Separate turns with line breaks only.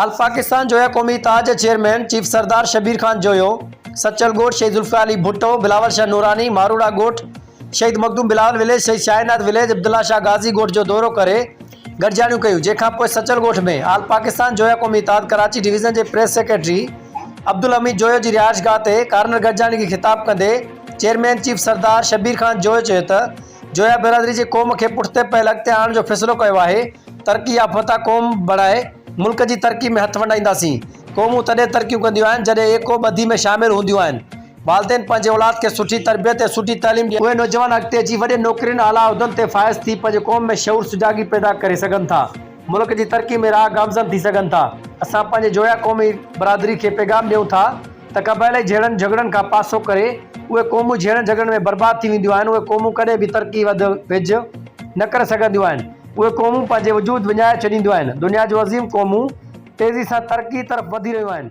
आल पाकिस्तान जोया कौमी ताज chairman chief सरदार शबीर खान जोयो सचल गोट शहीद जुल्फिकार अली भुट्टो बिलावल शाह नूरानी मारूड़ा गोट शहीद मखदूम बिलावल विलेज शहीद शाहनाथ विलेज अब्दुल्ला शाह गाजी गोट जो दौरो करे गॾिजाणियूं कयूं। जंहिंखां पोइ सचल गोठ में आल पाकिस्तान जोया कौमी ताज कराची डिवीज़न के प्रेस सेक्रेटरी अब्दुल हमीद जोयो की रिहाइशगाह ते कार्नर गॾिजाणी खे ख़िताब कंदे चेयरमैन चीफ सरदार शबीर खान जोयो चयो त जोया बिरादरी जे क़ौम खे पुठिते पयल अॻिते आणण जो फ़ैसिलो कयो आहे। तरक़ी याफ़्ता क़ौम बणाए मुल्क की तरक्की में हथ वंडाईंदासीं। क़ौमूं तॾहिं तरक्कियूं कंदियूं आहिनि जॾहिं एको ॿधी में शामिल हूंदियूं आहिनि। वालदेन पंहिंजे औलाद खे सुठी तरबियत ऐं सुठी तालीम ॾियनि। उहे नौजवान अॻिते अची वॾे नौकरियुनि आला उहिदनि ते फ़ाइज़ थी पंहिंजे क़ौम में शऊर सुजागी पैदा करे सघनि था। मुल्क की तरक्की में राह गामज़न थी सघनि था। असां पंहिंजे जोया क़ौमी बरादरी खे पैगाम ॾियूं था त क़बाइली जहिड़नि झगड़नि खां पासो करे उहे क़ौमूं जहिड़नि झगड़नि में बर्बाद थी वेंदियूं आहिनि। उहे क़ौमूं कॾहिं बि तरक्की वेझ न करे सघंदियूं आहिनि। उहे क़ौमूं पंहिंजे वजूद विञाए छॾींदियूं आहिनि। दुनिया जो अज़ीम क़ौमूं तेज़ी सां तरक्की तरफ़ वधी रहियूं आहिनि।